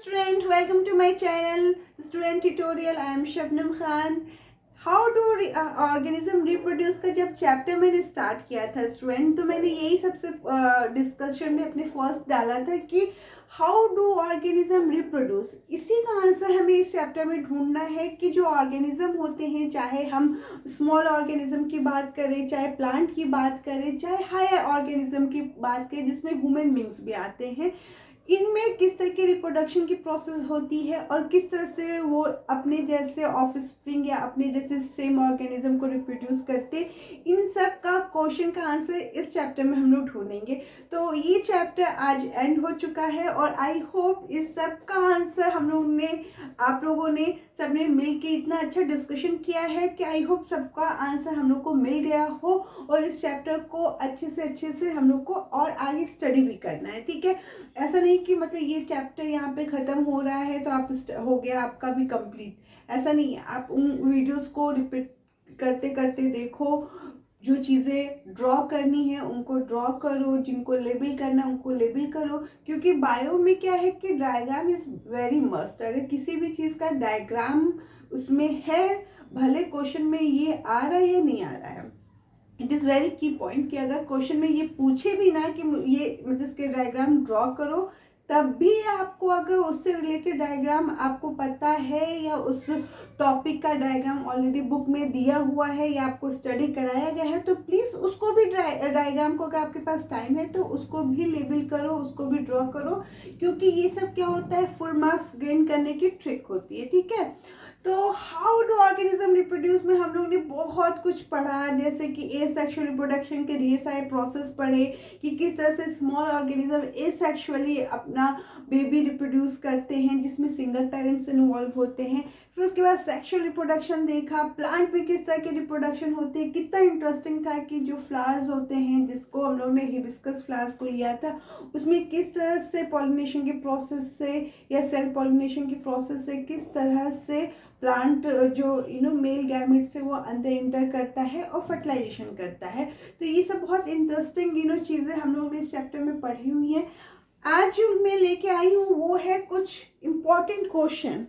student, welcome to my channel student tutorial. I am Shabnam Khan. How do organism reproduce का जब chapter मैंने start किया था student, तो मैंने यही सबसे डिस्कशन में अपने फर्स्ट डाला था कि हाउ डू ऑर्गेनिज्म रिप्रोड्यूस। इसी का आंसर हमें इस चैप्टर में ढूंढना है कि जो ऑर्गेनिज्म होते हैं, चाहे हम स्मॉल ऑर्गेनिज्म की बात करें, चाहे प्लांट की बात करें, चाहे हायर ऑर्गेनिज्म की बात करें जिसमें ह्यूमन बींग्स भी आते हैं, इनमें किस तरह की रिप्रोडक्शन की प्रोसेस होती है और किस तरह से वो अपने जैसे ऑफस्प्रिंग या अपने जैसे सेम ऑर्गेनिज्म को रिप्रोड्यूस करते, इन सब का क्वेश्चन का आंसर इस चैप्टर में हम लोग ढूंढेंगे। तो ये चैप्टर आज एंड हो चुका है और आई होप इस सब का आंसर हम लोग ने, आप लोगों ने सबने मिल के इतना अच्छा डिस्कशन किया है कि आई होप सबका आंसर हम लोग को मिल गया हो और इस चैप्टर को अच्छे से हम लोग को और आगे स्टडी भी करना है। ठीक है, ऐसा नहीं कि मतलब ये चैप्टर यहाँ पे ख़त्म हो रहा है तो आप हो गया आपका भी कंप्लीट, ऐसा नहीं है। आप उन वीडियोस को रिपीट करते करते देखो, जो चीज़ें ड्रॉ करनी है उनको ड्रॉ करो, जिनको लेबल करना है उनको लेबल करो, क्योंकि बायो में क्या है कि डायग्राम इज़ वेरी मस्ट। अगर किसी भी चीज़ का डायग्राम उसमें है, भले क्वेश्चन में ये आ रहा है या नहीं आ रहा है, इट इज़ वेरी की पॉइंट कि अगर क्वेश्चन में ये पूछे भी ना कि ये मतलब इसके डायग्राम ड्रॉ करो, तब भी आपको अगर उससे रिलेटेड डायग्राम आपको पता है या उस टॉपिक का डायग्राम ऑलरेडी बुक में दिया हुआ है या आपको स्टडी कराया गया है, तो प्लीज़ उसको भी डायग्राम को, अगर आपके पास टाइम है तो उसको भी लेबल करो, उसको भी ड्रॉ करो, क्योंकि ये सब क्या होता है, फुल मार्क्स गेन करने की ट्रिक होती है। ठीक है, तो हाउ डू ऑर्गेनिज्म रिप्रोड्यूस में हम लोग ने बहुत कुछ पढ़ा, जैसे कि एसेक्सुअल रिप्रोडक्शन के ढेर सारे प्रोसेस पढ़े कि किस तरह से स्मॉल ऑर्गेनिज्म एसेक्सुअली अपना बेबी रिप्रोड्यूस करते हैं जिसमें सिंगल पेरेंट्स इन्वॉल्व होते हैं। फिर उसके बाद सेक्सुअल रिप्रोडक्शन देखा, प्लांट में किस तरह की रिप्रोडक्शन होती है। कितना इंटरेस्टिंग था कि जो फ्लावर्स होते हैं, जिसको हम लोग ने हिबिस्कस फ्लावर्स को लिया था, उसमें किस तरह से पॉलिनेशन के प्रोसेस से या सेल पॉलिनेशन की प्रोसेस से किस तरह से प्लांट जो मेल गैमेट से वो अंदर इंटर करता है और फर्टिलाइजेशन करता है। तो ये सब बहुत इंटरेस्टिंग चीज़ें हम लोग ने इस चैप्टर में पढ़ी हुई हैं। आज जो मैं लेके आई हूँ वो है कुछ इम्पॉर्टेंट क्वेश्चन,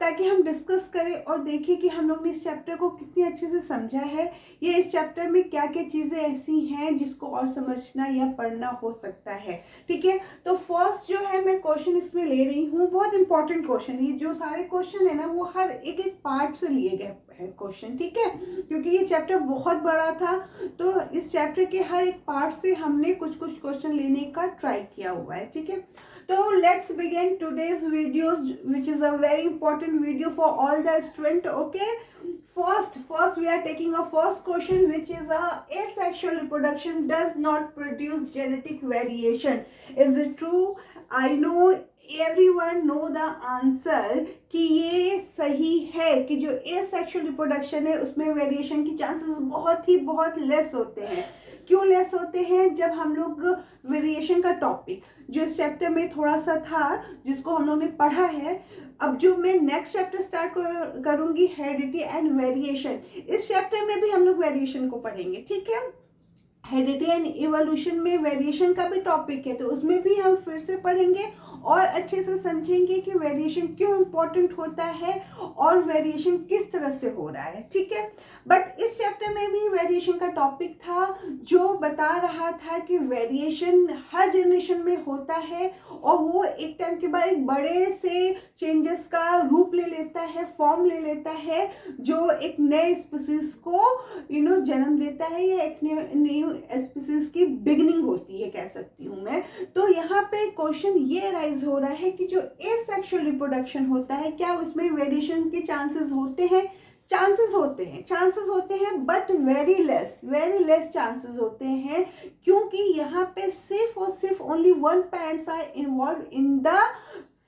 ताकि हम डिस्कस करें और देखें कि हम लोग ने इस चैप्टर को कितनी अच्छे से समझा है, या इस चैप्टर में क्या क्या चीज़ें ऐसी हैं जिसको और समझना या पढ़ना हो सकता है। ठीक है, तो फर्स्ट जो है मैं क्वेश्चन इसमें ले रही हूँ, बहुत इंपॉर्टेंट क्वेश्चन। ये जो सारे क्वेश्चन है ना, वो हर एक एक पार्ट से लिए गए हैं क्वेश्चन। ठीक है, क्योंकि ये चैप्टर बहुत बड़ा था, तो इस चैप्टर के हर एक पार्ट से हमने कुछ कुछ क्वेश्चन लेने का ट्राई किया हुआ है। ठीक है, so let's begin today's videos, which is a very important video for all the student. Okay, first we are taking a first question, which is asexual reproduction does not produce genetic variation. Is it true? I know everyone know the answer कि ये सही है कि जो asexual reproduction है उसमें variation की chances बहुत लेस होते हैं। क्यों लेस होते हैं? जब हम लोग वेरिएशन का टॉपिक जो इस चैप्टर में थोड़ा सा था, जिसको हम लोग ने पढ़ा है, अब जो मैं नेक्स्ट चैप्टर स्टार्ट करूंगी, हेरिडिटी एंड वेरिएशन, इस चैप्टर में भी हम लोग वेरिएशन को पढ़ेंगे। ठीक है, हेरिडिटी एंड इवोल्यूशन में वेरिएशन का भी टॉपिक है, तो उसमें भी हम फिर से पढ़ेंगे और अच्छे से समझेंगे कि वेरिएशन क्यों इम्पोर्टेंट होता है और वेरिएशन किस तरह से हो रहा है। ठीक है, बट इस चैप्टर में भी वेरिएशन का टॉपिक था जो बता रहा था कि वेरिएशन हर जनरेशन में होता है और वो एक टाइम के बाद एक बड़े से चेंजेस का रूप ले लेता है, फॉर्म ले लेता है, जो एक नए स्पीसीज को जन्म देता है, या एक न्यू स्पीसीज की बिगिनिंग होती है, कह सकती हूँ मैं। तो यहाँ पे क्वेश्चन ये राइज हो रहा है कि जो एसेक्सुअल रिप्रोडक्शन होता है, क्या उसमें वेरिएशन के चांसेस होते हैं? चांसेस होते हैं बट वेरी लेस चांसेस होते हैं, क्योंकि यहाँ पे सिर्फ और सिर्फ only one parents are involve in the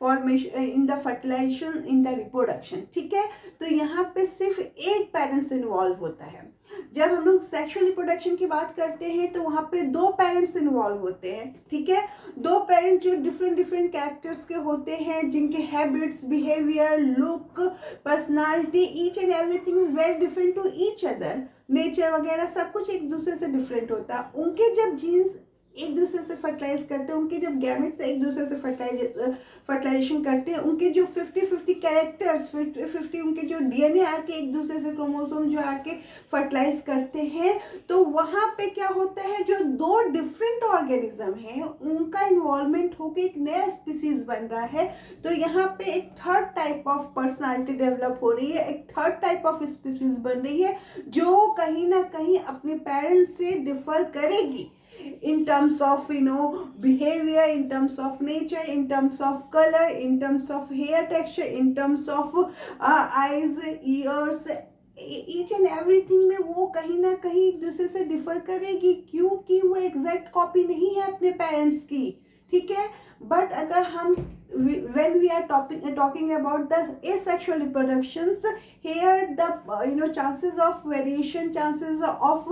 formation, in the fertilization, in the reproduction. ठीक है, तो यहाँ पे सिर्फ एक पेरेंट्स इन्वॉल्व होता है। जब हम लोग सेक्सुअल रिप्रोडक्शन की बात करते हैं तो वहाँ पे दो पेरेंट्स इन्वॉल्व होते हैं। ठीक है, दो पेरेंट्स जो डिफरेंट कैरेक्टर्स के होते हैं, जिनके habits, behaviour, look, personality, each and everything is very different to each other, nature वगैरह सब कुछ एक दूसरे से डिफरेंट होता है। उनके जब जीन्स एक दूसरे से फर्टिलाइज करते हैं, उनके जब गैमेट्स एक दूसरे से फर्टिलाइजेशन करते हैं, उनके जो 50-50 कैरेक्टर्स 50-50 उनके जो डीएनए आके एक दूसरे से क्रोमोसोम जो आके फर्टिलाइज करते हैं, तो वहाँ पे क्या होता है, जो दो डिफरेंट ऑर्गेनिज्म हैं उनका इन्वॉल्वमेंट होकर एक नया स्पीसीज बन रहा है। तो यहाँ पे एक third type of personality develop हो रही है, एक थर्ड टाइप ऑफ स्पीसीज बन रही है जो कहीं ना कहीं अपने पेरेंट्स से डिफर करेगी in terms of behavior, in terms of nature, in terms of color, in terms of hair texture, in terms of eyes, ears, each and everything में वो कहीं ना कहीं एक दूसरे से डिफर करेगी, क्योंकि वो एग्जैक्ट कॉपी नहीं है अपने पेरेंट्स की, ठीक है। बट अगर हम when we are talking about the asexual reproductions, here the chances of variation, chances of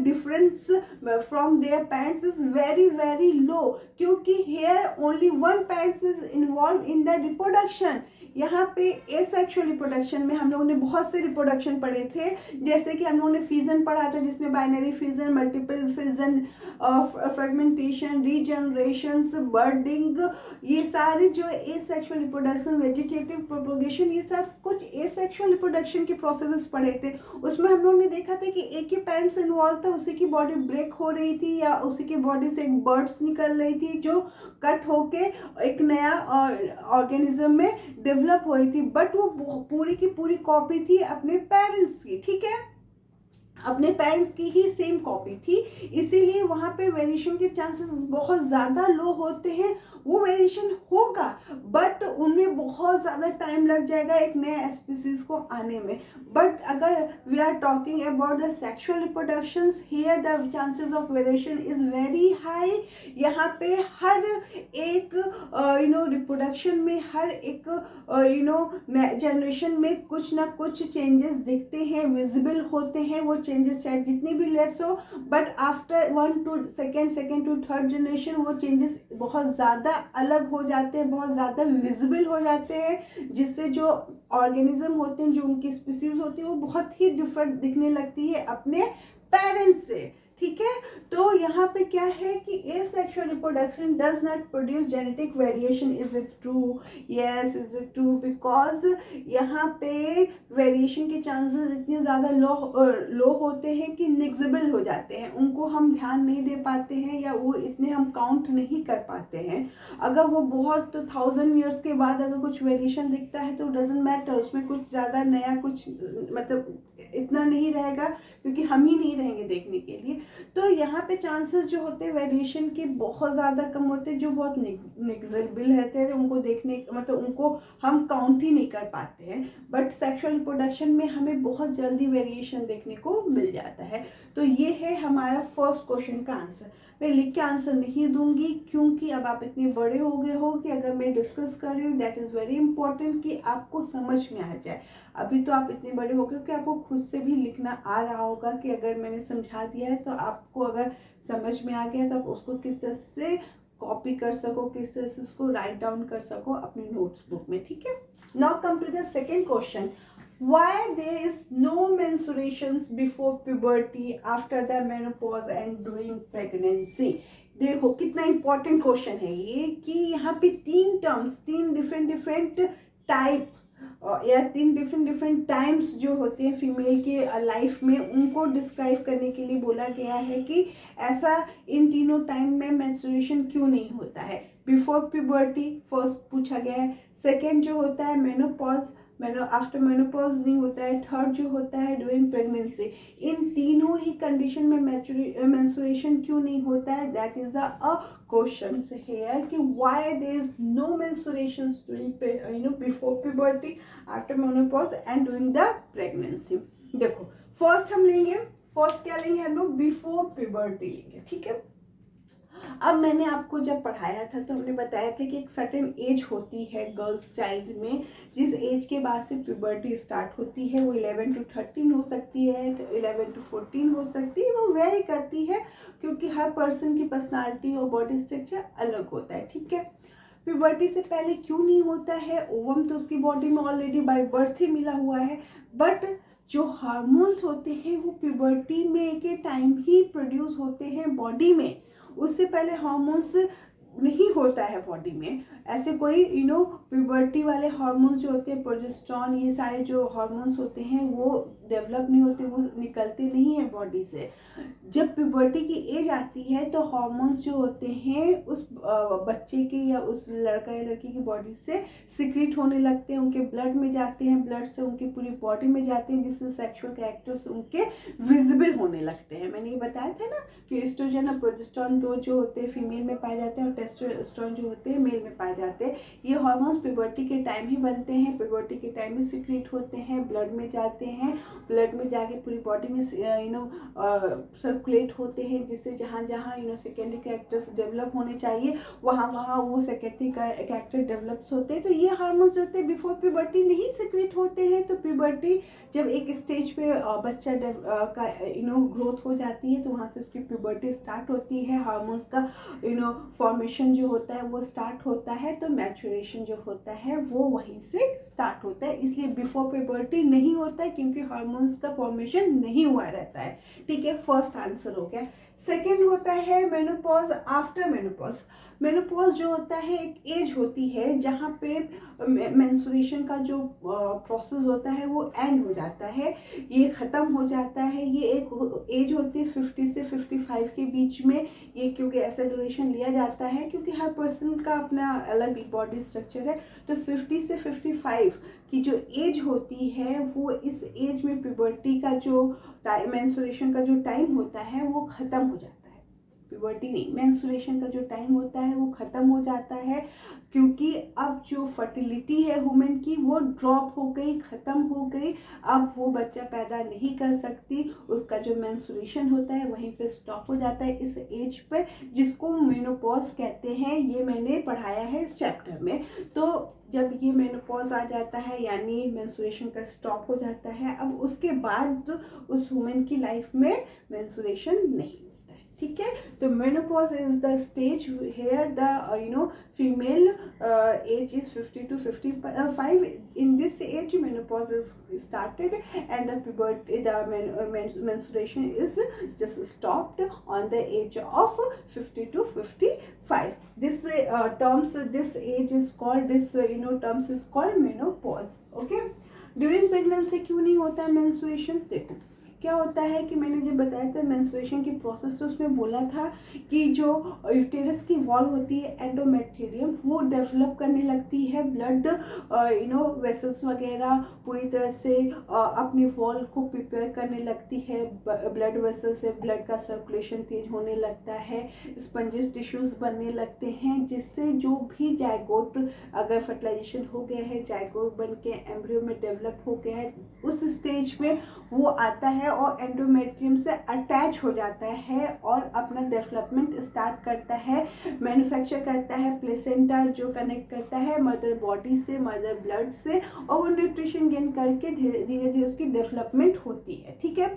difference from their parents is very very low, क्योंकि here only one parent is involved in the reproduction। यहाँ पे asexual reproduction में हम लोगों ने बहुत से reproduction पढ़े थे, जैसे कि हम लोगों ने फिजन पढ़ा था जिसमें binary fission, multiple fission, fragmentation, regenerations, budding, ये सारे जो एसेक्सुअल रिप्रोडक्शन, वेजिटेटिव प्रोपोगेशन, ये सब कुछ एसेक्सुअल रिप्रोडक्शन के प्रोसेसेस पढ़े थे। उसमें हम लोगों ने देखा था कि एक ही पेरेंट्स इन्वॉल्व था, उसी की बॉडी ब्रेक हो रही थी या उसी की बॉडी से एक बर्ड्स निकल रही थी जो कट होके एक नया ऑर्गेनिज्म में डेवलप हो रही थी, बट वो पूरी की पूरी कॉपी थी अपने पेरेंट्स की, ठीक है, अपने पेरेंट्स की ही सेम कॉपी थी। इसीलिए वहाँ पे वेरिएशन के चांसेस बहुत ज़्यादा लो होते हैं। वो वेरिएशन होगा बट उनमें बहुत ज़्यादा टाइम लग जाएगा एक नए स्पीसीज को आने में। बट अगर we are talking about the sexual reproductions, here the chances of variation is very high. यहाँ पे हर एक रिप्रोडक्शन में, हर एक जनरेशन में कुछ ना कुछ चेंजेस दिखते हैं, विजिबल होते हैं। वो चेंजेस चाहे जितनी भी लेस हो, but after 1 to second to third generation वो चेंजेस बहुत ज़्यादा अलग हो जाते हैं, बहुत ज़्यादा विजिबल हो जाते हैं, जिससे जो ऑर्गेनिज्म होते हैं, जो उनकी स्पीसीज होती है, वो बहुत ही डिफरेंट दिखने लगती है अपने पेरेंट्स से, ठीक है। तो यहाँ पे क्या है कि asexual reproduction does not produce genetic variation, is it true? Yes, is it true, because यहाँ पे वेरिएशन के चांसेस इतने ज़्यादा लो होते हैं कि निग्जिबल हो जाते हैं, उनको हम ध्यान नहीं दे पाते हैं या वो इतने हम काउंट नहीं कर पाते हैं। अगर वो बहुत 1000 ईयर्स के बाद अगर कुछ वेरिएशन दिखता है तो डजेंट मैटर, उसमें कुछ ज़्यादा नया कुछ मतलब इतना नहीं रहेगा, क्योंकि हम ही नहीं रहेंगे देखने के लिए। तो यहाँ पे चांसेस जो होते हैं वेरिएशन के बहुत ज़्यादा कम होते हैं, जो बहुत निग्जिबल रहते हैं, उनको देखने मतलब उनको हम काउंट ही नहीं कर पाते हैं। बट सेक्सुअल रिप्रोडक्शन में हमें बहुत जल्दी वेरिएशन देखने को मिल जाता है। तो ये है हमारा फर्स्ट क्वेश्चन का आंसर। मैं लिख के आंसर नहीं दूंगी, क्योंकि अब आप इतने बड़े हो गए हो कि अगर मैं डिस्कस कर रही हूँ, दैट इज़ वेरी इंपॉर्टेंट कि आपको समझ में आ जाए। अभी तो आप इतने बड़े हो गए कि आपको खुद से भी लिखना आ रहा होगा कि अगर मैंने समझा दिया है तो आपको अगर समझ में आ गया तो आप उसको किस तरह से कॉपी कर सको, किस तरह से उसको राइट डाउन कर सको अपनी नोट्स बुक में, ठीक है। Now come to the second question, why there is no menstruations before puberty, after the menopause and during pregnancy? देखो कितना इंपॉर्टेंट क्वेश्चन है ये, कि यहाँ पे तीन टर्म्स, तीन डिफरेंट टाइप या तीन डिफरेंट टाइम्स जो होते हैं फीमेल के लाइफ में, उनको डिस्क्राइब करने के लिए बोला गया है कि ऐसा इन तीनों टाइम में मेंस्ट्रुएशन क्यों नहीं होता है। बिफोर प्यूबर्टी फर्स्ट पूछा गया है, सेकेंड जो होता है मेनोपॉज, आफ्टर मेनोपॉज नहीं होता है, थर्ड जो होता है ड्यूरिंग प्रेगनेंसी। इन तीनों ही कंडीशन में मेंस्ट्रुएशन क्यों नहीं होता है, that is a question here कि why there is no menstruations during before puberty, after menopause and during the pregnancy. देखो फर्स्ट हम लेंगे, फर्स्ट क्या लेंगे हम लोग, बिफोर प्यूबर्टी लेंगे, ठीक है। अब मैंने आपको जब पढ़ाया था तो हमने बताया था कि एक सर्टेन एज होती है गर्ल्स चाइल्ड में, जिस एज के बाद से प्यूबर्टी स्टार्ट होती है। वो 11 to 13 हो सकती है, 11 to 14 हो सकती है, वो वेरी करती है क्योंकि हर पर्सन की पर्सनालिटी और बॉडी स्ट्रक्चर अलग होता है, ठीक है। प्यूबर्टी से पहले क्यों नहीं होता है, ओवम तो उसकी बॉडी में ऑलरेडी बाय बर्थ ही मिला हुआ है, बट जो हार्मोन्स होते हैं वो प्यूबर्टी में के टाइम ही प्रोड्यूस होते हैं बॉडी में। उससे पहले हार्मोन्स नहीं होता है बॉडी में, ऐसे कोई प्यूबर्टी वाले हार्मोन्स जो होते हैं, प्रोजेस्टेरॉन, ये सारे जो हार्मोन्स होते हैं वो डेवलप नहीं होते, वो निकलते नहीं है बॉडी से। जब प्यूबर्टी की एज आती है तो हार्मोन्स जो होते हैं उस बच्चे के या उस लड़का या लड़की की बॉडी से सिक्रीट होने लगते हैं, उनके ब्लड में जाते हैं, ब्लड से उनकी पूरी बॉडी में जाते हैं, जिससे सेक्सुअल कैरेक्टर्स उनके विजिबल होने लगते हैं। मैंने ये बताया था ना कि एस्ट्रोजन और प्रोजेस्टेरॉन दो जो होते हैं फीमेल में पाए जाते हैं और टेस्टोस्टेरोन जो होते हैं मेल में पाए जाते हैं। ये हार्मोन्स प्यूबर्टी के टाइम ही बनते हैं, प्यूबर्टी के टाइम ही सिक्रीट होते हैं, ब्लड में जाते हैं, ब्लड में जाके पूरी बॉडी में सर्कुलेट होते हैं, जिससे जहाँ जहाँ सेकेंडरी कैरेक्टर्स डेवलप होने चाहिए वहाँ वहाँ वो सेकेंडरी कैरेक्टर डेवलप्स होते हैं। तो ये हार्मोन्स होते हैं बिफोर प्यूबर्टी नहीं सिक्रीट होते हैं। तो प्यूबर्टी जब एक स्टेज पे बच्चा का ग्रोथ हो जाती है तो वहाँ से उसकी प्यूबर्टी स्टार्ट होती है, हार्मोन्स का फॉर्मेशन जो होता है वो स्टार्ट होता है, तो मैच्योरेशन जो होता है वो वहीं से स्टार्ट होता है। इसलिए बिफोर प्यूबर्टी नहीं होता है क्योंकि हार्मोन्स का फॉर्मेशन नहीं हुआ रहता है। ठीक है, फर्स्ट आंसर हो गया। सेकेंड होता है मेनोपॉज आफ्टर मेनोपॉज। मेनोपॉज जो होता है एक एज होती है जहाँ पे मेंस्ट्रुएशन का जो प्रोसेस होता है वो एंड हो जाता है, ये ख़त्म हो जाता है। ये एक एज होती है 50 से 55 के बीच में। ये क्योंकि ऐसा ड्यूरेशन लिया जाता है क्योंकि हर पर्सन का अपना अलग बॉडी स्ट्रक्चर है। तो 50 से 55 की जो एज होती है वो इस एज में प्यूबर्टी का जो मेंस्ट्रुएशन का जो टाइम होता है वो ख़त्म हो जाता है। प्यूबर्टी नहीं, मेंस्ट्रुएशन का जो टाइम होता है वो ख़त्म हो जाता है क्योंकि अब जो फर्टिलिटी है वुमेन की वो ड्रॉप हो गई, ख़त्म हो गई। अब वो बच्चा पैदा नहीं कर सकती, उसका जो मेंस्ट्रुएशन होता है वहीं पे स्टॉप हो जाता है इस एज पे, जिसको मेनोपॉज कहते हैं। ये मैंने पढ़ाया है इस चैप्टर में। तो जब ये मेनोपॉज आ जाता है यानी मेंस्ट्रुएशन का स्टॉप हो जाता है, अब उसके बाद उस वुमेन की लाइफ में मेंस्ट्रुएशन नहीं होता है। ठीक है, तो menopause is the stage where the female age is 50 to 55. In this age menopause is started and the puberty, menstruation is just stopped on the age of 50 to 55. This this age is called, this terms is called menopause. Okay, during pregnancy क्यों नहीं होता है menstruation? देखो क्या होता है कि मैंने जब बताया था मेंस्ट्रुएशन की प्रोसेस, तो उसमें बोला था कि जो यूटेरस की वॉल होती है एंडोमेट्रियम वो डेवलप करने लगती है, ब्लड वेसल्स वगैरह पूरी तरह से अपनी वॉल को प्रिपेयर करने लगती है, ब्लड वेसल से ब्लड का सर्कुलेशन तेज होने लगता है, स्पंजिस टिश्यूज बनने लगते हैं, जिससे जो भी जायगोट अगर फर्टिलाइजेशन हो गया है, जायगोट बन के एम्ब्रियो में डेवलप हो गया है, उस स्टेज में वो आता है और एंडोमेट्रियम से अटैच हो जाता है और अपना डेवलपमेंट स्टार्ट करता है, मैन्युफैक्चर करता है प्लेसेंटा जो कनेक्ट करता है मदर बॉडी से, मदर ब्लड से, और वो न्यूट्रिशन गेन करके धीरे धीरे उसकी डेवलपमेंट होती है। ठीक है,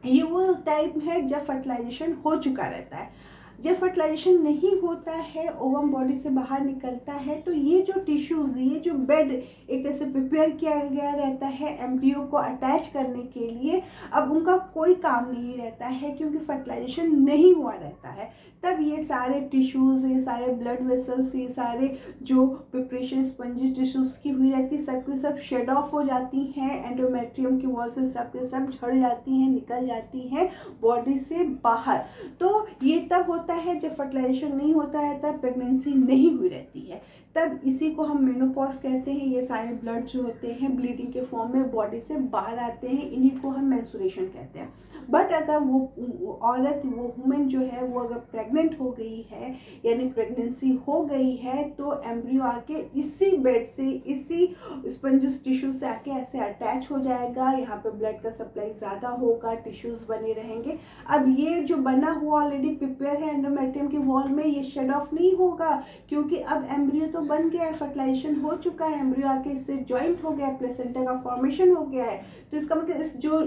ये वो टाइम है जब फर्टिलाइजेशन हो चुका रहता है। जब फर्टिलाइजेशन नहीं होता है, ओवम बॉडी से बाहर निकलता है, तो ये जो टिश्यूज, ये जो बेड एक तरह से प्रिपेयर किया गया रहता है एम्ब्रियो को अटैच करने के लिए, अब उनका कोई काम नहीं रहता है क्योंकि फर्टिलाइजेशन नहीं हुआ रहता है। तब ये सारे टिश्यूज, ये सारे ब्लड वेसल्स, ये सारे जो प्रिपरेशन स्पंजिस टिश्यूज की हुई रहती है सब के सब शेड ऑफ हो जाती हैं, एंडोमेट्रियम की वॉल से सब के सब झड़ जाती हैं, निकल जाती हैं बॉडी से बाहर। तो ये तब होता है जब फर्टिलाइजेशन नहीं होता है, तब प्रेगनेंसी नहीं हुई रहती है, तब इसी को हम मेनोपॉज कहते हैं। ये सारे ब्लड जो होते हैं ब्लीडिंग के फॉर्म में बॉडी से बाहर आते हैं, इन्हीं को हम मेंस्ट्रुएशन कहते हैं। बट अगर वो औरत, वो वुमेन जो है वो अगर प्रेग्नेंट हो गई है यानी प्रेगनेंसी हो गई है, तो एम्ब्रियो आके इसी बेड से, इसी स्पंजिस टिश्यू से आके ऐसे अटैच हो जाएगा, यहाँ पे ब्लड का सप्लाई ज़्यादा होगा, टिश्यूज बने रहेंगे। अब ये जो बना हुआ ऑलरेडी प्रिपेयर है एंडोमेट्रियम की वॉल में, ये शेड ऑफ नहीं होगा क्योंकि अब एम्ब्रियो तो बन गया है, फर्टिलाइजेशन हो चुका है, एम्ब्रियो आके इससे ज्वाइंट हो गया, प्लेसेंटा का फॉर्मेशन हो गया है। तो इसका मतलब इस जो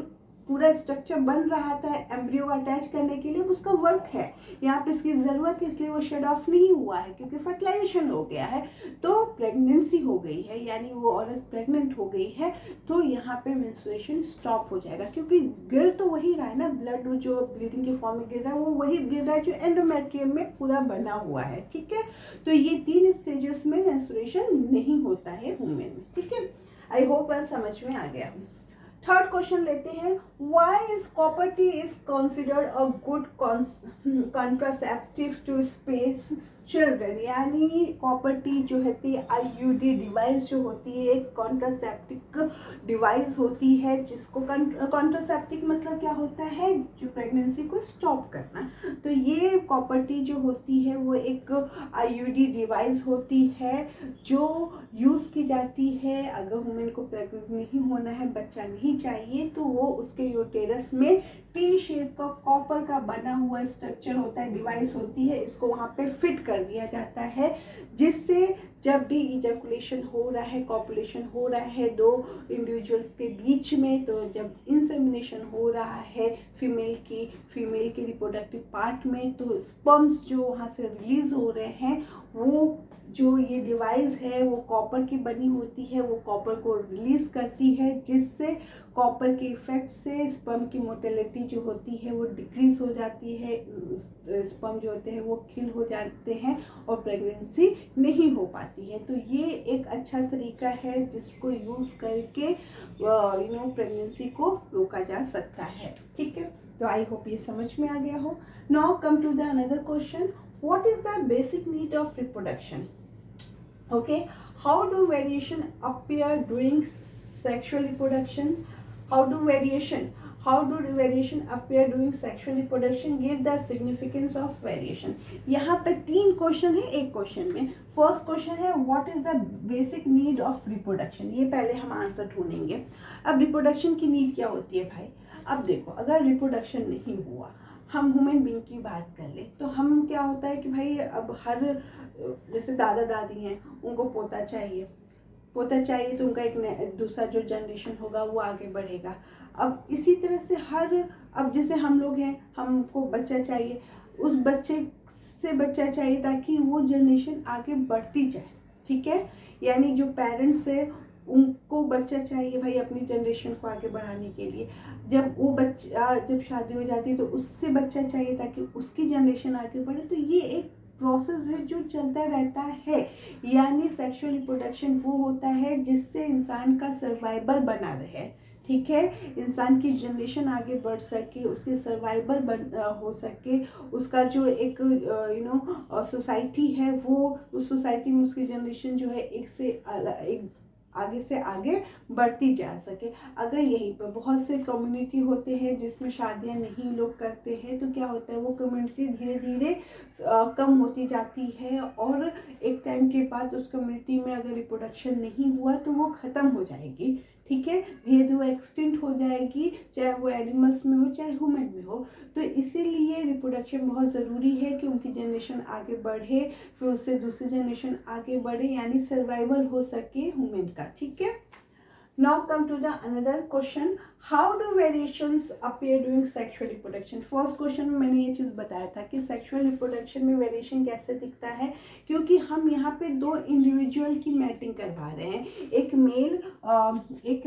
पूरा स्ट्रक्चर बन रहा था एम्ब्रियो को अटैच करने के लिए, उसका वर्क है, यहाँ पे इसकी ज़रूरत है, इसलिए वो शेड ऑफ नहीं हुआ है क्योंकि फर्टिलाइजेशन हो गया है, तो प्रेगनेंसी हो गई है, यानी वो औरत प्रेग्नेंट हो गई है, तो यहाँ पे मेंस्ट्रुएशन स्टॉप हो जाएगा, क्योंकि गिर तो वही रहा है ना, ब्लड जो ब्लीडिंग के फॉर्म में गिर रहा है वो वही गिर रहा है जो एंडोमेट्रियम में पूरा बना हुआ है, ठीक है। तो ये 3 स्टेजेस में मेंस्ट्रुएशन नहीं होता है वुमेन में, ठीक है। आई होप समझ में आ गया। थर्ड क्वेश्चन लेते हैं, why is copper T is considered a good contraceptive to space children, यानी कॉपर टी जो होती है आईयूडी डिवाइस जो होती है, एक कॉन्ट्रासेप्टिक डिवाइस होती है, जिसको कॉन्ट्रासेप्टिक मतलब क्या होता है, जो प्रेगनेंसी को स्टॉप करना। तो ये कॉपर टी जो होती है वो एक आईयूडी डिवाइस होती है जो यूज़ की जाती है अगर वुमेन को प्रेग्नेंट नहीं होना है, बच्चा नहीं चाहिए, तो वो उसके यूटेरस में टी शेप का कॉपर का बना हुआ स्ट्रक्चर होता है, डिवाइस होती है, इसको वहाँ पे फिट कर दिया जाता है, जिससे जब भी इजैकुलेशन हो रहा है, कॉपुलेशन हो रहा है दो इंडिविजुअल्स के बीच में, तो जब इंसेमिनेशन हो रहा है फीमेल के रिप्रोडक्टिव पार्ट में, तो स्पर्म्स जो वहाँ से रिलीज हो रहे हैं, वो जो ये डिवाइस है वो कॉपर की बनी होती है, वो कॉपर को रिलीज करती है, जिससे कॉपर के इफेक्ट से स्पर्म की मोटिलिटी जो होती है वो डिक्रीज हो जाती है, स्पर्म जो होते हैं वो किल हो जाते हैं और प्रेगनेंसी नहीं हो पाती है। तो ये एक अच्छा तरीका है जिसको यूज़ करके प्रेगनेंसी को रोका जा सकता है, ठीक है। तो आई होप ये समझ में आ गया हो। Now come to the another question, what is the basic need of reproduction? Okay, how do variation appear during sexual reproduction? How do variation appear during sexual reproduction? Give the significance of variation. यहाँ पे 3 question है एक question में। First question है what is the basic need of reproduction, ये पहले हम answer ढूंढेंगे। अब रिप्रोडक्शन की नीड क्या होती है भाई? अब देखो, अगर रिप्रोडक्शन नहीं हुआ, हम ह्यूमन बीइंग की बात कर ले, तो हम क्या होता है कि भाई अब हर जैसे दादा दादी हैं, उनको पोता चाहिए तो उनका एक दूसरा जो जनरेशन होगा वो आगे बढ़ेगा। अब इसी तरह से अब जैसे हम लोग हैं, हमको बच्चा चाहिए, उस बच्चे से बच्चा चाहिए ताकि वो जनरेशन आगे बढ़ती जाए, ठीक है। यानी जो पेरेंट्स है उनको बच्चा चाहिए भाई अपनी जनरेशन को आगे बढ़ाने के लिए। जब वो बच्चा जब शादी हो जाती है तो उससे बच्चा चाहिए ताकि उसकी जनरेशन आगे बढ़े। तो ये एक प्रोसेस है जो चलता रहता है, यानी सेक्सुअल रिप्रोडक्शन वो होता है जिससे इंसान का सर्वाइवल बना रहे, ठीक है, इंसान की जनरेशन आगे बढ़ सके, उसके सर्वाइवल हो सके, उसका जो एक सोसाइटी है वो उस सोसाइटी में उसकी जनरेशन जो है एक आगे से आगे बढ़ती जा सके। अगर यहीं पर बहुत से कम्युनिटी होते हैं जिसमें शादियां नहीं लोग करते हैं, तो क्या होता है वो कम्युनिटी धीरे धीरे कम होती जाती है और एक टाइम के बाद उस कम्युनिटी में अगर रिप्रोडक्शन नहीं हुआ तो वो ख़त्म हो जाएगी, ठीक है, धीरे धीरे एक्सटिंक्ट हो जाएगी, चाहे वो एनिमल्स में हो चाहे ह्यूमन में हो। तो इसीलिए रिप्रोडक्शन बहुत ज़रूरी है कि उनकी जनरेशन आगे बढ़े, फिर उससे दूसरी जनरेशन आगे बढ़े, यानी सर्वाइवल हो सके ह्यूमन का, ठीक है। Now come to the another question, how do variations appear during sexual reproduction? First question में मैंने ये चीज़ बताया था कि सेक्सुअल रिप्रोडक्शन में वेरिएशन कैसे दिखता है, क्योंकि हम यहाँ पे 2 इंडिविजुअल की मैटिंग करवा रहे हैं, एक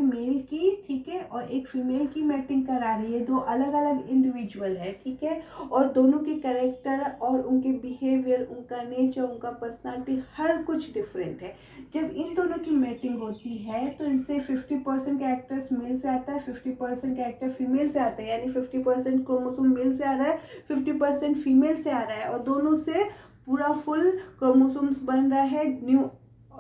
मेल की, ठीक है, और एक फीमेल की मैटिंग करा रही है। 2 अलग अलग इंडिविजुअल है, ठीक है, और दोनों के कैरेक्टर और उनके बिहेवियर, उनका नेचर, उनका पर्सनालिटी हर कुछ डिफरेंट है। जब इन दोनों की मैटिंग होती है तो इनसे 50% कैरेक्टर्स मेल से आता है, 50% कैरेक्टर फीमेल से आता है, यानी 50% क्रोमोसोम मेल से आ रहा है, 50% फीमेल से आ रहा है, और दोनों से पूरा फुल क्रोमोसोम्स बन रहा है न्यू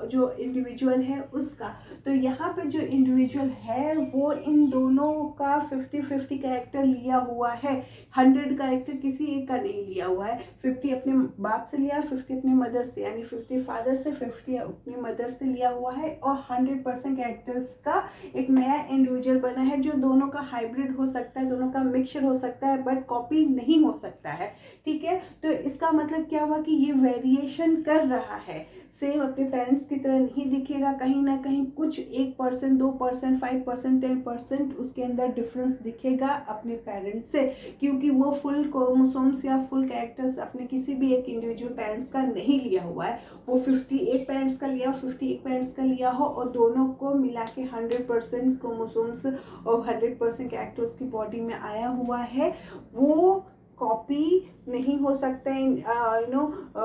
जो इंडिविजुअल है उसका। तो यहाँ पे जो इंडिविजुअल है वो इन दोनों का 50-50 कैरेक्टर लिया हुआ है, 100 कैरेक्टर किसी एक का नहीं लिया हुआ है। 50 अपने बाप से लिया, 50 अपने मदर से, यानी 50 फादर से, 50 अपनी मदर से लिया हुआ है, और 100% कैरेक्टर्स का एक नया इंडिविजुअल बना है जो दोनों का हाइब्रिड हो सकता है, दोनों का मिक्सचर हो सकता है, बट कॉपी नहीं हो सकता है, ठीक है। तो इसका मतलब क्या हुआ कि ये वेरिएशन कर रहा है, सेम अपने पेरेंट्स की तरह नहीं दिखेगा, कहीं ना कहीं कुछ कुछ 1%, 2%, 5%, 10% उसके अंदर डिफरेंस दिखेगा अपने पेरेंट्स से, क्योंकि वो फुल क्रोमोसोम्स या फुल कैरेक्टर्स अपने किसी भी एक इंडिविजुअल पेरेंट्स का नहीं लिया हुआ है। वो 51 पेरेंट्स का लिया, 51 पेरेंट्स का लिया हो और दोनों को मिला के 100% क्रोमोसोम्स और 100% कैरेक्टर्स की बॉडी में आया हुआ है। वो कॉपी नहीं हो सकता है,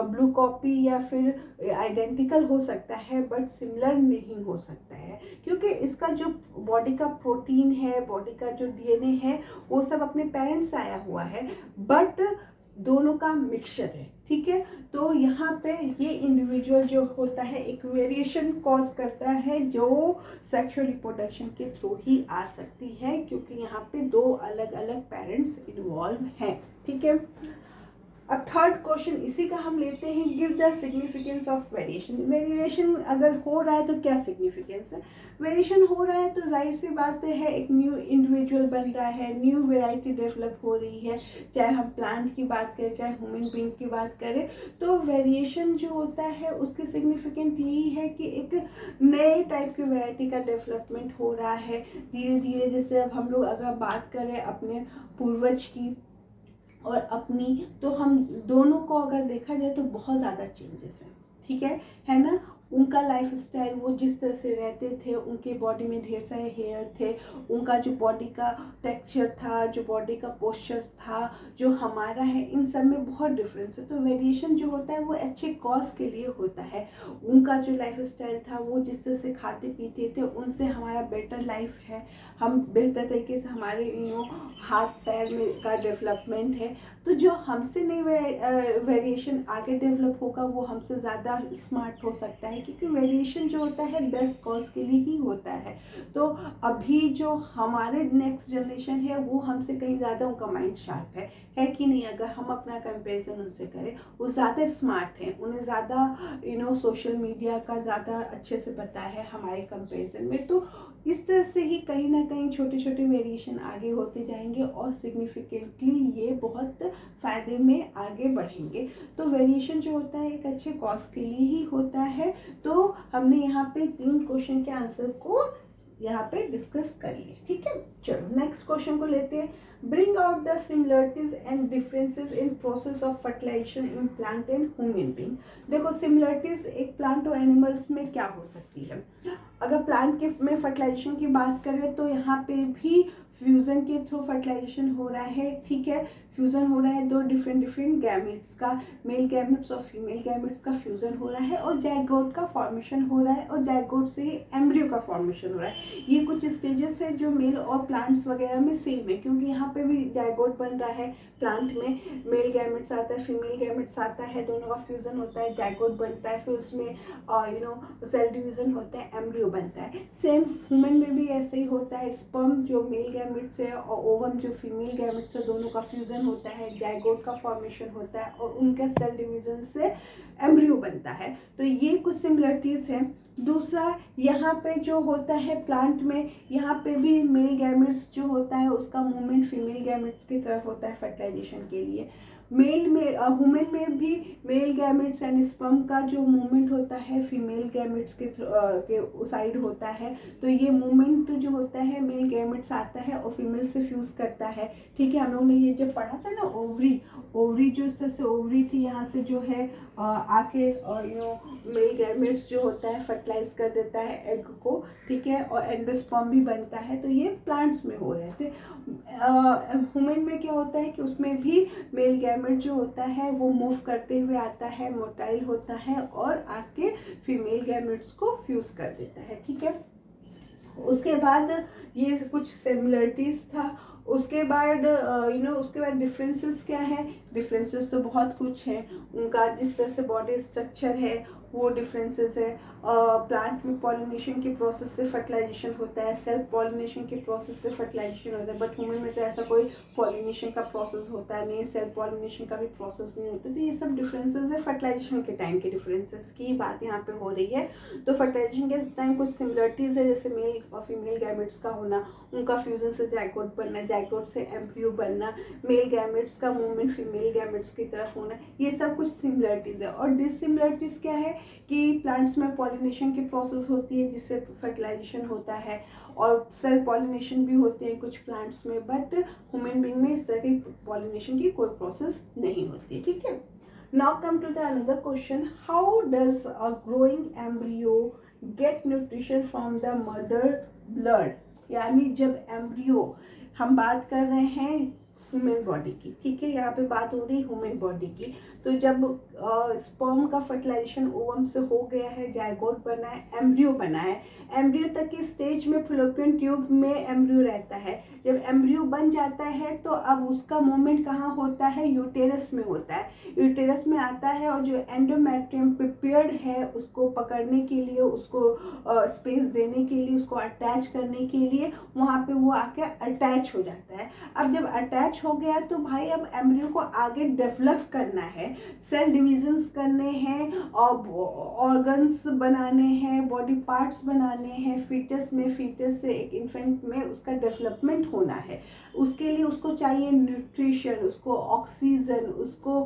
ब्लू कॉपी या फिर आइडेंटिकल हो सकता है, बट सिमिलर नहीं हो सकता है, क्योंकि इसका जो बॉडी का प्रोटीन है, बॉडी का जो डीएनए है, वो सब अपने पेरेंट्स से आया हुआ है, बट दोनों का मिक्सचर है। ठीक है, तो यहाँ पे ये इंडिविजुअल जो होता है एक वेरिएशन कॉज करता है, जो सेक्सुअल रिप्रोडक्शन के थ्रू ही आ सकती है, क्योंकि यहाँ पे दो अलग अलग पेरेंट्स इन्वॉल्व हैं। ठीक है, अब थर्ड क्वेश्चन इसी का हम लेते हैं, give the significance of variation. Variation अगर हो रहा है तो क्या सिग्निफिकेंस है? वेरिएशन हो रहा है तो जाहिर सी बात है एक न्यू इंडिविजुअल बन रहा है, न्यू वेराइटी डेवलप हो रही है, चाहे हम प्लांट की बात करें चाहे ह्यूमन बीइंग की बात करें। तो वेरिएशन जो होता है उसकी सिग्निफिकेंट यही है कि एक नए टाइप की वेराइटी का डेवलपमेंट हो रहा है धीरे धीरे। जैसे अब हम लोग अगर बात करें अपने पूर्वज की और अपनी, तो हम दोनों को अगर देखा जाए तो बहुत ज़्यादा चेंजेस हैं। ठीक है ना। उनका लाइफ स्टाइल, वो जिस तरह से रहते थे, उनके बॉडी में ढेर सारे हेयर थे, उनका जो बॉडी का टेक्सचर था, जो बॉडी का पोस्चर था, जो हमारा है, इन सब में बहुत डिफरेंस है। तो वेरिएशन जो होता है वो अच्छे कॉज के लिए होता है। उनका जो लाइफ स्टाइल था, वो जिस तरह से खाते पीते थे, उनसे हमारा बेटर लाइफ है, हम बेहतर तरीके से हमारे हाथ पैर में का डेवलपमेंट है। तो जो हमसे नहीं वेरिएशन आगे डेवलप होगा वो हमसे ज़्यादा स्मार्ट हो सकता है, क्योंकि वेरिएशन जो होता है बेस्ट कॉज के लिए ही होता है। तो अभी जो हमारे नेक्स्ट जनरेशन है वो हमसे कहीं ज़्यादा उनका माइंड शार्प है कि नहीं? अगर हम अपना कंपैरिजन उनसे करें, वो ज़्यादा स्मार्ट है, उन्हें ज़्यादा सोशल मीडिया का ज़्यादा अच्छे से पता है हमारे कंपैरिजन में। तो इस तरह से ही कहीं ना कहीं छोटे छोटे वेरिएशन आगे होते जाएंगे और सिग्निफिकेंटली ये बहुत फ़ायदे में आगे बढ़ेंगे। तो वेरिएशन जो होता है एक अच्छे कॉज के लिए ही होता है। तो हमने यहाँ पे 3 क्वेश्चन के आंसर को यहाँ पे डिस्कस कर लिए। ठीक है, चलो नेक्स्ट क्वेश्चन को लेते हैं। Bring out the similarities and differences in process of fertilization in plant and human being. देखो, सिमिलरिटीज एक प्लांट और एनिमल्स में क्या हो सकती है? अगर प्लांट के में फर्टिलाइजेशन की बात करें तो यहाँ पे भी फ्यूज़न के थ्रू फर्टिलाइजेशन हो रहा है। ठीक है, फ्यूज़न हो रहा है दो डिफरेंट गैमेट्स का, मेल गैमेट्स और फीमेल गैमेट्स का फ्यूज़न हो रहा है और जाइगोट का फॉर्मेशन हो रहा है और जाइगोट से ही एम्ब्रियो का फॉर्मेशन हो रहा है। ये कुछ स्टेजेस है जो मेल और प्लांट्स वगैरह में सेम है, क्योंकि यहाँ पे भी जाइगोट बन रहा है, प्लांट में मेल गैमेट्स आता है, फीमेल गैमेट्स आता है, दोनों का फ्यूज़न होता है, जाइगोट बनता है, फिर उसमें सेल डिवीज़न होता है, एम्ब्रियो बनता है। सेम ह्यूमन में भी ऐसे ही होता है, स्पर्म जो मेल गैमेट्स है और ओवम जो फीमेल गैमेट्स है, दोनों का फ्यूज़न होता है, जाइगोट का फॉर्मेशन होता है और उनके सेल डिवीज़न से एम्ब्रियो बनता है। तो ये कुछ सिमिलरिटीज़ हैं। दूसरा, यहाँ पे जो होता है प्लांट में, यहाँ पे भी मेल गैमेट्स जो होता है उसका मूवमेंट फीमेल गैमेट्स की तरफ होता है फर्टिलाइजेशन के लिए। मेल में ह्यूमन में भी मेल गैमेट्स एंड स्पर्म का जो मूवमेंट होता है फीमेल गैमेट्स के साइड होता है। तो ये मूवमेंट जो होता है, मेल गैमेट्स आता है और फीमेल से फ्यूज़ करता है। ठीक है, हम लोगों ने ये जब पढ़ा था ना, ओवरी जो इस तरह से ओवरी थी, यहाँ से जो है आके मेल गैमेट्स जो होता है फर्टिलाइज कर देता है एग को। ठीक है, और एंडोस्पर्म भी बनता है। तो ये प्लांट्स में हो रहे थे। ह्यूमन में क्या होता है कि उसमें भी मेल गैमेट जो होता है वो मूव करते हुए आता है, मोटाइल होता है और आके फीमेल गैमेट्स को फ्यूज़ कर देता है। ठीक है, उसके बाद ये कुछ सिमिलरिटीज़ था। उसके बाद उसके बाद डिफरेंसेस क्या है? डिफरेंसेस तो बहुत कुछ है। उनका जिस तरह से बॉडी स्ट्रक्चर है वो डिफरेंसेस है। प्लांट में पॉलिनेशन के प्रोसेस से फर्टिलाइजेशन होता है, सेल्फ पॉलिनेशन के प्रोसेस से फर्टिलाइजेशन होता है, बट ह्यूमन में तो ऐसा कोई पॉलिनेशन का प्रोसेस होता है नहीं, सेल्फ पॉलिनेशन का भी प्रोसेस नहीं होता। तो ये सब डिफरेंसेस है फर्टिलाइजेशन के टाइम के डिफरेंसेस की बात यहाँ पे हो रही है। तो फर्टिलाइजेशन के टाइम कुछ सिमिलरिटीज़ है, जैसे मेल और फीमेल गैमेट्स का होना, उनका फ्यूजन से जाइगोट बनना, जाइगोट से एम्ब्रियो बनना, मेल गैमेट्स का मूवमेंट फीमेल गैमेट्स की तरफ होना, ये सब कुछ सिमिलरिटीज़ है। और डिसिमिलरिटीज़ क्या है? कि प्लांट्स में पॉलिनेशन की प्रोसेस होती है जिससे फर्टिलाइजेशन होता है, और सेल्फ पॉलिनेशन भी होते हैं कुछ प्लांट्स में, बट ह्यूमन बीइंग में इस तरह की पॉलिनेशन की कोई प्रोसेस नहीं होती, ठीक है। Now come to the another question, how does a growing embryo get nutrition from the mother blood. यानी जब एम्ब्रियो, हम बात कर रहे हैं ह्यूमन बॉडी की, ठीक है, यहाँ पे बात हो रही है ह्यूमन बॉडी की। तो जब स्पर्म का फर्टिलाइजेशन ओवम से हो गया है, जायगोट बना है, एम्ब्रियो बना है, एम्ब्रियो तक की स्टेज में फैलोपियन ट्यूब में एम्ब्रियो रहता है। जब एम्ब्रियो बन जाता है तो अब उसका मूवमेंट कहाँ होता है, यूटेरस में होता है। यूटेरस में आता है और जो एंडोमेट्रियम प्रिपेयर्ड है उसको पकड़ने के लिए, उसको स्पेस देने के लिए, उसको अटैच करने के लिए वहाँ पे वो आके अटैच हो जाता है। अब जब अटैच हो गया तो भाई अब एम्ब्रियो को आगे डेवलप करना है, सेल डिविजन्स करने हैं और ऑर्गन्स बनाने हैं, बॉडी पार्ट्स बनाने हैं। फीटस में, फीटस से एक इन्फेंट में उसका डेवलपमेंट होना है। उसके लिए उसको चाहिए न्यूट्रिशन, उसको ऑक्सीजन, उसको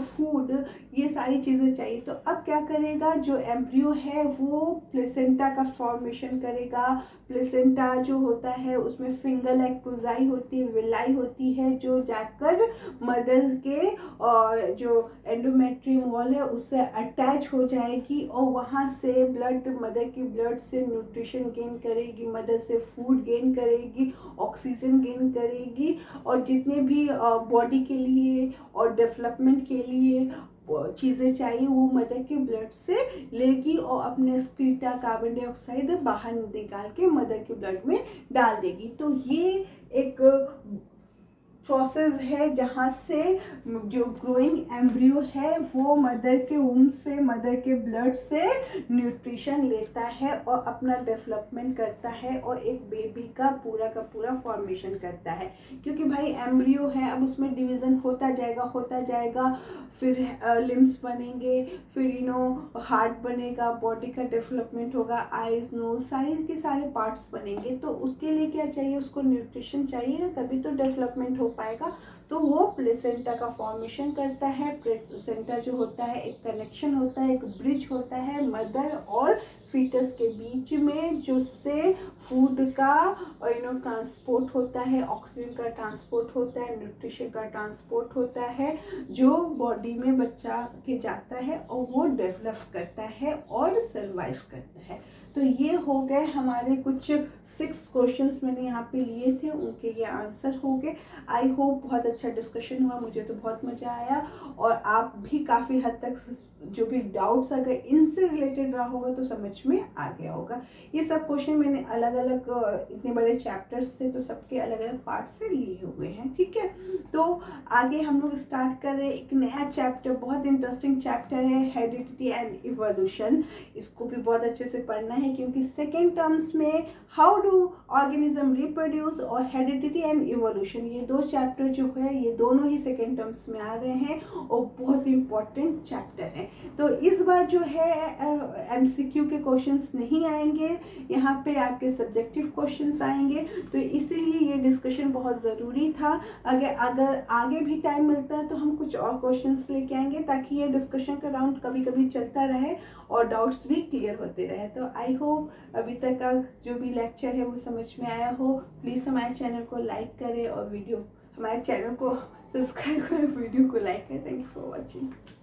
फूड, ये सारी चीज़ें चाहिए। तो अब क्या करेगा, जो एम्ब्रियो है वो प्लेसेंटा का फॉर्मेशन करेगा। प्लेसेंटा जो होता है उसमें फिंगर लाइक प्रोजाई होती है, विलाई होती है, जो जाकर मदर के जो एंडोमेट्रियम वॉल है उससे अटैच हो जाएगी और वहाँ से ब्लड, मदर की ब्लड से न्यूट्रिशन गेन करेगी, मदर से फूड गेन करेगी, ऑक्सीजन गेन करेगी, और जितने भी बॉडी के लिए और डेवलपमेंट के लिए चीज़ें चाहिए वो मदर के ब्लड से लेगी और अपने एक्सक्रीटा, कार्बन डाइऑक्साइड बाहर निकाल के मदर के ब्लड में डाल देगी। तो ये एक प्रोसेस है जहाँ से जो ग्रोइंग एम्ब्रियो है वो मदर के वूम्ब से, मदर के ब्लड से न्यूट्रिशन लेता है और अपना डेवलपमेंट करता है और एक बेबी का पूरा फॉर्मेशन करता है। क्योंकि भाई एम्ब्रियो है, अब उसमें डिवीज़न होता जाएगा, फिर लिम्स बनेंगे, फिर हार्ट बनेगा, बॉडी का डेवलपमेंट होगा, आइज, नोज, सारे के सारे पार्ट्स बनेंगे। तो उसके लिए क्या चाहिए, उसको न्यूट्रिशन चाहिए, तभी तो डेवलपमेंट हो पाएगा। तो वो प्लेसेंटा का फॉर्मेशन करता है। प्लेसेंटा जो होता है एक कनेक्शन होता है, एक ब्रिज होता है मदर और फीटस के बीच में, जिससे फूड का ट्रांसपोर्ट होता है, ऑक्सीजन का ट्रांसपोर्ट होता है, न्यूट्रिशन का ट्रांसपोर्ट होता है, जो बॉडी में बच्चा के जाता है और वो डेवलप करता है और सर्वाइव करता है। तो ये हो गए हमारे कुछ 6 क्वेश्चंस मैंने यहाँ पे लिए थे, उनके ये आंसर हो गए। आई होप बहुत अच्छा डिस्कशन हुआ, मुझे तो बहुत मज़ा आया और आप भी काफ़ी हद तक जो भी डाउट्स अगर इनसे रिलेटेड रहा होगा तो समझ में आ गया होगा। ये सब क्वेश्चन मैंने अलग अलग, इतने बड़े चैप्टर्स थे तो सबके अलग अलग पार्ट से लिए हुए हैं, ठीक है। तो आगे हम लोग स्टार्ट करें एक नया चैप्टर, बहुत इंटरेस्टिंग चैप्टर है, हेरिडिटी एंड इवोल्यूशन। इसको भी बहुत अच्छे से पढ़ना है क्योंकि सेकेंड टर्म्स में हाउ डू ऑर्गेनिज्म रिप्रोड्यूस और हेरिडिटी एंड इवोल्यूशन, ये 2 चैप्टर जो है ये दोनों ही सेकेंड टर्म्स में आ रहे हैं और बहुत इंपॉर्टेंट चैप्टर हैं। तो इस बार जो है एमसीक्यू के क्वेश्चंस नहीं आएंगे, यहाँ पे आपके सब्जेक्टिव क्वेश्चंस आएंगे। तो इसीलिए ये डिस्कशन बहुत ज़रूरी था। अगर आगे भी टाइम मिलता है तो हम कुछ और क्वेश्चंस लेके आएंगे ताकि ये डिस्कशन का राउंड कभी कभी चलता रहे और डाउट्स भी क्लियर होते रहे। तो आई होप अभी तक का जो भी लेक्चर है वो समझ में आया हो। प्लीज़ हमारे चैनल को लाइक करें और हमारे चैनल को सब्सक्राइब करें, वीडियो को लाइक करें। Thank you for watching.